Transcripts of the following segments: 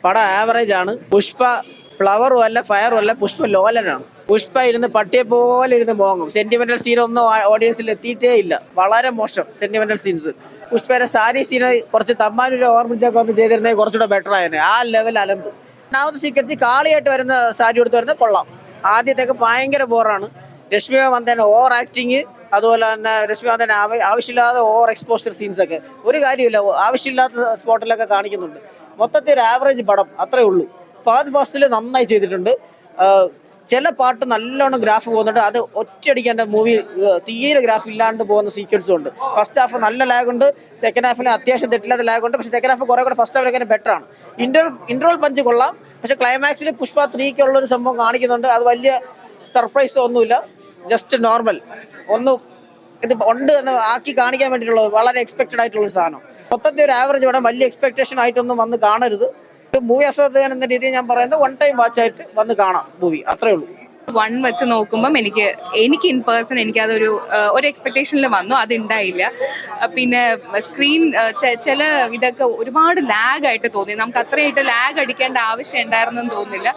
പടം ആവറേജ് ആണ്. പുഷ്പ ഫ്ലവറും അല്ല ഫയറും അല്ല, പുഷ്പ ലോലനാണ്. പുഷ്പ ഇരുന്ന് പട്ടിയെ പോലെ ഇരുന്ന് മോങ്ങും. സെന്റിമെന്റൽ സീനൊന്നും ഓഡിയൻസിൽ എത്തിയിട്ടേ ഇല്ല. വളരെ മോശം സെന്റിമെന്റൽ സീൻസ്. പുഷ്പയുടെ സാരി സീന് കുറച്ച് തമ്മാനൂരെ ഓർമ്മിച്ചൊക്കെ ഒന്ന് ചെയ്തിരുന്നെങ്കിൽ കുറച്ചുകൂടെ ബെറ്റർ ആയിരുന്നു. ആ ലെവൽ അലമ്പ്. ഒന്നാമത്തെ സീക്വൻസ് കാളിയായിട്ട് വരുന്ന സാരി എടുത്ത് വരുന്നത് കൊള്ളാം. ആദ്യത്തേക്ക് ഭയങ്കര ബോറാണ്. രശ്മി മന്ദന ഓവർ ആക്ടിങ്, അതുപോലെ തന്നെ രശ്മി മന്ദന ആവശ്യമില്ലാതെ ഓവർ എക്സ്പോഷർ സീൻസ് ഒക്കെ ഒരു കാര്യമില്ല, ആവശ്യമില്ലാത്ത സ്പോട്ടിലൊക്കെ കാണിക്കുന്നുണ്ട്. മൊത്തത്തിൽ ഒരു ആവറേജ് പടം, അത്രേ ഉള്ളൂ. ഫഹദ് ഫാസിൽ നന്നായി ചെയ്തിട്ടുണ്ട്. ചില പാട്ട് നല്ലോണം ഗ്രാഫ് പോകുന്നുണ്ട്. അത് ഒറ്റയടിക്ക് എൻ്റെ മൂവി തീരെ ഗ്രാഫ് ഇല്ലാണ്ട് പോകുന്ന സീക്വൻസും ഉണ്ട്. ഫസ്റ്റ് ഹാഫ് നല്ല ലാഗുണ്ട്, സെക്കൻഡ് ഹാഫിൽ അത്യാവശ്യം തെറ്റില്ലാത്ത ലാഗുണ്ട്. പക്ഷേ സെക്കൻഡ് ഹാഫ് കുറേ കൂടെ ഫസ്റ്റ് ഹാഫിലൊക്കെ ബെറ്റർ ആണ്. ഇൻട്രോൾ പഞ്ച് കൊള്ളാം, പക്ഷേ ക്ലൈമാക്സിൽ പുഷ്പ 3 ഉള്ളൊരു സംഭവം കാണിക്കുന്നുണ്ട്. അത് വലിയ സർപ്രൈസ് ഒന്നുമില്ല, ജസ്റ്റ് നോർമൽ. ഒന്നും ഇത് ഉണ്ട് എന്ന് ആക്കി കാണിക്കാൻ വേണ്ടിയിട്ടുള്ള വളരെ എക്സ്പെക്റ്റഡ് ആയിട്ടുള്ള ഒരു സാധനം. മൊത്തത്തിൽ ഒരു ആവറേജ് പടം, വലിയ എക്സ്പെക്ടേഷൻ ആയിട്ടൊന്നും വന്ന് കാണരുത്. മൂവി ആസ്വാദകൻ എന്ന രീതിയിൽ ഞാൻ പറയുന്നത് വൺ ടൈം വാച്ച് ആയിട്ട് വന്ന് കാണാം മൂവി, അത്രേ ഉള്ളൂ. വൺ വെച്ച് നോക്കുമ്പം എനിക്ക് ഇൻ പേഴ്സൺ എനിക്കതൊരു ഒരു എക്സ്പെക്ടേഷനിൽ വന്നു, അതുണ്ടായില്ല. പിന്നെ സ്ക്രീൻ ചില ഇതൊക്കെ ഒരുപാട് ലാഗായിട്ട് തോന്നി. നമുക്ക് അത്രയായിട്ട് ലാഗ് അടിക്കേണ്ട ആവശ്യം ഉണ്ടായിരുന്നെന്ന് തോന്നുന്നില്ല.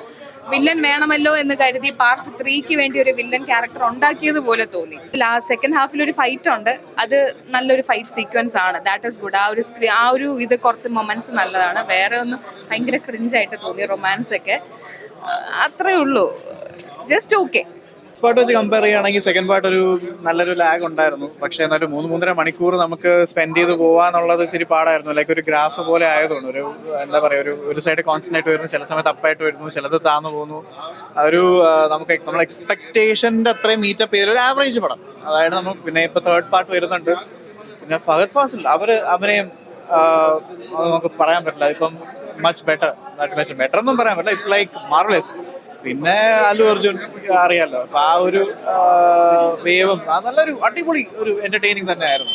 വില്ലൻ വേണമല്ലോ എന്ന് കരുതി പാർട്ട് 3 വേണ്ടി ഒരു വില്ലൻ ക്യാരക്ടർ ഉണ്ടാക്കിയത് പോലെ തോന്നി. സെക്കൻഡ് ഹാഫിൽ ഒരു ഫൈറ്റ് ഉണ്ട്, അത് നല്ലൊരു ഫൈറ്റ് സീക്വൻസ് ആണ്, ദാറ്റ് ഈസ് ഗുഡ്. ആ ഒരു ഇത് കുറച്ച് മൊമെന്റ്സ് നല്ലതാണ്. വേറെ ഒന്നും ഭയങ്കര ക്രിഞ്ചായിട്ട് തോന്നി. റൊമാൻസ് ഒക്കെ അത്രേ ഉള്ളൂ, ജസ്റ്റ് ഓക്കെ. ഫസ്റ്റ് പാർട്ട് വെച്ച് കമ്പയർ ചെയ്യുകയാണെങ്കിൽ സെക്കൻഡ് പാർട്ട് ഒരു നല്ലൊരു ലാഗ് ഉണ്ടായിരുന്നു. പക്ഷേ എന്നാലും 3-3.5 മണിക്കൂർ നമുക്ക് സ്പെൻഡ് ചെയ്ത് പോകാന്നുള്ളത് ഇച്ചിരി പാടായിരുന്നു. ലൈക്ക് ഒരു ഗ്രാഫ് പോലെ ആയതുകൊണ്ട് ഒരു എന്താ പറയുക, ഒരു സൈഡ് കോൺസ്റ്റന്റ് ആയിട്ട് വരുന്നു, ചില സമയത്ത് അപ്പായിട്ട് വരുന്നു, ചിലത് താന്നു പോകുന്നു. അതൊരു നമ്മൾ എക്സ്പെക്ടേഷൻ്റെ അത്രയും മീറ്റപ്പ് ചെയ്തൊരു ആവറേജ് പടം. അതായത് നമുക്ക് പിന്നെ ഇപ്പോൾ തേർഡ് പാർട്ട് വരുന്നുണ്ട്. പിന്നെ ഫഹദ് ഫാസിൽ അഭിനയം നമുക്ക് പറയാൻ പറ്റില്ല. ഇപ്പം മച്ച് ബെറ്റർ ഒന്നും പറയാൻ പറ്റില്ല. It's like marvellous. പിന്നെ അല്ലു അർജുൻ അറിയാലോ, അപ്പൊ ആ ഒരു വേവും നല്ലൊരു അടിപൊളി ഒരു എന്റർടൈനിങ് തന്നെ ആയിരുന്നു.